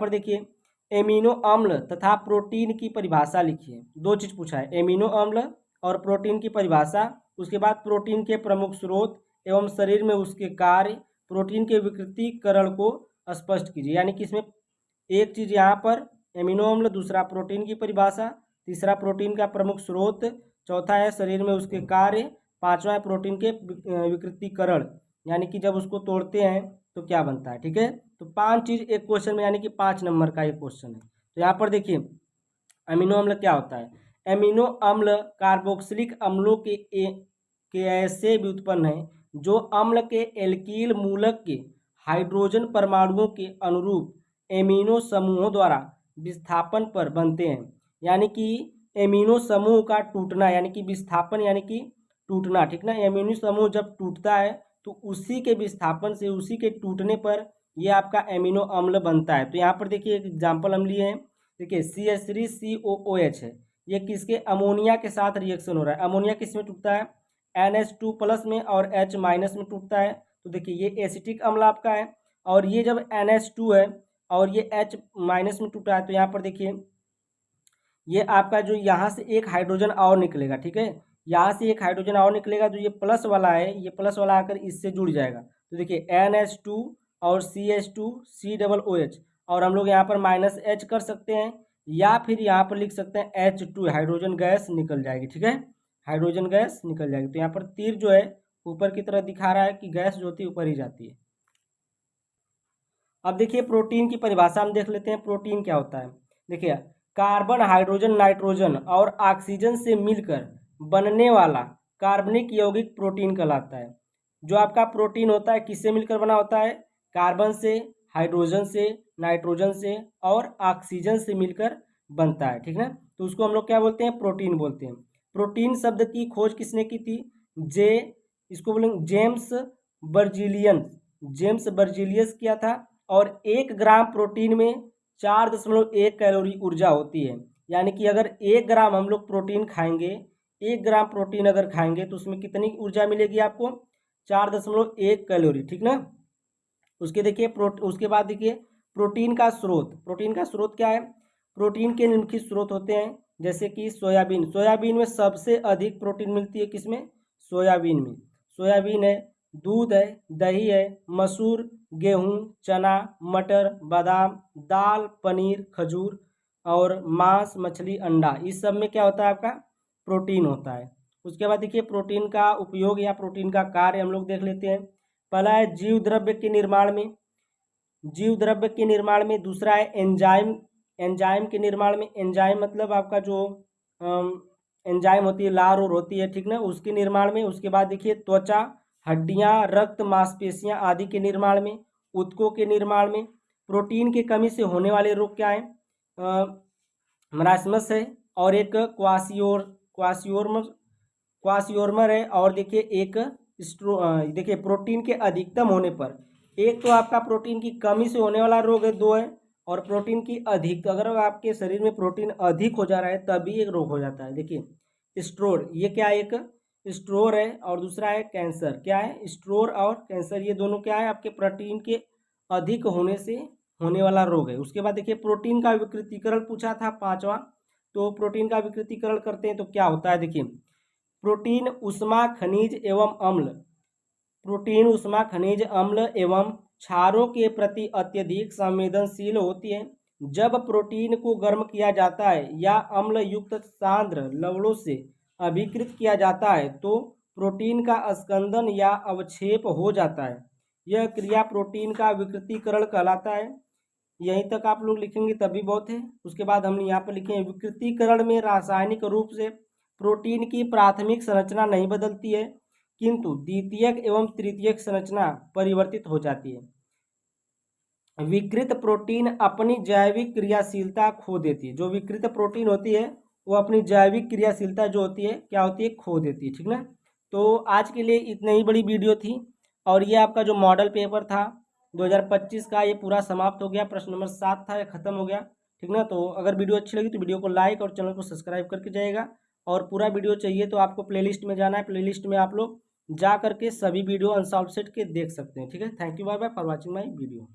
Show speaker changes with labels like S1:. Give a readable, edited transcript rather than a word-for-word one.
S1: पर देखिए एमिनो अम्ल तथा प्रोटीन की परिभाषा लिखिए। दो चीज़ पूछा है, एमिनो अम्ल और प्रोटीन की परिभाषा। उसके बाद प्रोटीन के प्रमुख स्रोत एवं शरीर में उसके कार्य, प्रोटीन के विकृतीकरण को स्पष्ट कीजिए। यानी कि इसमें एक चीज़ यहाँ पर एमिनो अम्ल, दूसरा प्रोटीन की परिभाषा, तीसरा प्रोटीन का प्रमुख स्रोत, चौथा है शरीर में उसके कार्य, पांचवा है प्रोटीन के विकृतीकरण, यानी कि जब उसको तोड़ते हैं तो क्या बनता है। ठीक है, तो 5 चीज़ एक क्वेश्चन में, यानी कि 5 नंबर का एक क्वेश्चन है। तो यहाँ पर देखिए अमीनो अम्ल क्या होता है। एमिनो अम्ल कार्बोक्सिलिक अम्लों के ऐसे व्युत्पन्न हैं जो अम्ल के एल्कील मूलक के हाइड्रोजन परमाणुओं के अनुरूप एमिनो समूहों द्वारा विस्थापन पर बनते हैं। यानी कि एमिनो समूह का टूटना, यानी कि विस्थापन यानी कि टूटना, ठीक ना। एमिनो समूह जब टूटता है तो उसी के विस्थापन से, उसी के टूटने पर ये आपका एमिनो अम्ल बनता है। तो यहाँ पर देखिए एक एग्जाम्पल हम लिए हैं, देखिए CH3COOH है, ये किसके, अमोनिया के साथ रिएक्शन हो रहा है। अमोनिया किस में टूटता है, NH2+ में और H- में टूटता है। तो देखिए ये एसिटिक अम्ल आपका है, और ये जब NH2 है और ये H- में टूटा है, तो यहाँ पर देखिए ये आपका जो यहाँ से एक हाइड्रोजन और निकलेगा, ठीक है, यहाँ से एक हाइड्रोजन और निकलेगा, जो ये प्लस वाला है, ये प्लस वाला आकर इससे जुड़ जाएगा। तो देखिए NH2 और CH2 COOH, और हम लोग यहाँ पर -H कर सकते हैं, या फिर यहाँ पर लिख सकते हैं H2, हाइड्रोजन गैस निकल जाएगी। ठीक है, हाइड्रोजन गैस निकल जाएगी। तो यहाँ पर तीर जो है ऊपर की तरफ दिखा रहा है कि गैस जो होती है ऊपर ही जाती है। अब देखिए प्रोटीन की परिभाषा हम देख लेते हैं, प्रोटीन क्या होता है। देखिए कार्बन, हाइड्रोजन, नाइट्रोजन और ऑक्सीजन से मिलकर बनने वाला कार्बनिक यौगिक प्रोटीन कहलाता है। जो आपका प्रोटीन होता है किससे मिलकर बना होता है, कार्बन से, हाइड्रोजन से, नाइट्रोजन से और ऑक्सीजन से मिलकर बनता है। ठीक है, तो उसको हम लोग क्या बोलते हैं, प्रोटीन बोलते हैं। प्रोटीन शब्द की खोज किसने की थी, जे इसको बोलेंगे जेम्स बर्जीलियस किया था। और 1 ग्राम प्रोटीन में 4.1 कैलोरी ऊर्जा होती है। यानी कि अगर 1 ग्राम हम लोग प्रोटीन खाएंगे, 1 ग्राम प्रोटीन अगर खाएंगे तो उसमें कितनी ऊर्जा मिलेगी आपको, 4.1 कैलोरी। ठीक ना। उसके बाद देखिए प्रोटीन का स्रोत। प्रोटीन का स्रोत क्या है, प्रोटीन के निम्नलिखित स्रोत होते हैं, जैसे कि सोयाबीन। सोयाबीन में सबसे अधिक प्रोटीन मिलती है, किसमें, सोयाबीन में। सोयाबीन है, दूध है, दही है, मसूर, गेहूं, चना, मटर, बादाम, दाल, पनीर, खजूर और मांस, मछली, अंडा, इस सब में क्या होता है आपका, प्रोटीन होता है। उसके बाद देखिए प्रोटीन का उपयोग या प्रोटीन का कार्य हम लोग देख लेते हैं। पहला है जीव द्रव्य के निर्माण में, जीव द्रव्य के निर्माण में। दूसरा है एंजाइम, एंजाइम के निर्माण में। एंजाइम मतलब आपका जो एंजाइम होती है, लार और होती है, ठीक ना, उसके निर्माण में। उसके बाद देखिए त्वचा, हड्डियां, रक्त, मांसपेशियां आदि के निर्माण में, ऊतकों के निर्माण में। प्रोटीन की कमी से होने वाले रोग क्या है, मरासमस है, और एक क्वासियोर्मर है, और देखिए एक देखिए प्रोटीन के अधिकतम होने पर, एक तो आपका प्रोटीन की कमी से होने वाला रोग है, 2 है, और प्रोटीन की अधिक, अगर आपके शरीर में प्रोटीन अधिक हो जा रहा है तभी एक रोग हो जाता है। देखिए स्ट्रोर, ये क्या है, एक स्ट्रोर है, और दूसरा है कैंसर। क्या है, स्ट्रोर और कैंसर, ये दोनों क्या है, आपके प्रोटीन के अधिक होने से होने वाला रोग है। उसके बाद देखिए प्रोटीन का विकृतीकरण पूछा था 5वां। तो प्रोटीन का विकृतीकरण करते हैं तो क्या होता है, देखिए प्रोटीन उष्मा, खनिज एवं अम्ल, प्रोटीन उष्मा, खनिज, अम्ल एवं क्षारों के प्रति अत्यधिक संवेदनशील होती है। जब प्रोटीन को गर्म किया जाता है या अम्ल युक्त सांद्र लवणों से अभिकृत किया जाता है तो प्रोटीन का स्कंदन या अवक्षेप हो जाता है। यह क्रिया प्रोटीन का विकृतीकरण कहलाता है। यहीं तक आप लोग लिखेंगे तभी बहुत है। उसके बाद हम यहाँ पर लिखे विकृतीकरण में रासायनिक रूप से प्रोटीन की प्राथमिक संरचना नहीं बदलती है, किंतु द्वितीयक एवं तृतीयक संरचना परिवर्तित हो जाती है। विकृत प्रोटीन अपनी जैविक क्रियाशीलता खो देती है। जो विकृत प्रोटीन होती है वो अपनी जैविक क्रियाशीलता जो होती है क्या होती है, खो देती है। ठीक ना। तो आज के लिए इतनी ही बड़ी वीडियो थी, और ये आपका जो मॉडल पेपर था 2025 का, ये पूरा समाप्त हो गया। प्रश्न नंबर 7 था, ये खत्म हो गया। ठीक ना। तो अगर वीडियो अच्छी लगी तो वीडियो को लाइक और चैनल को सब्सक्राइब करके जाइएगा, और पूरा वीडियो चाहिए तो आपको प्लेलिस्ट में जाना है। प्लेलिस्ट में आप लोग जा करके सभी वीडियो अनसॉल्व सेट के देख सकते हैं। ठीक है, thank you, bye bye for watching my video.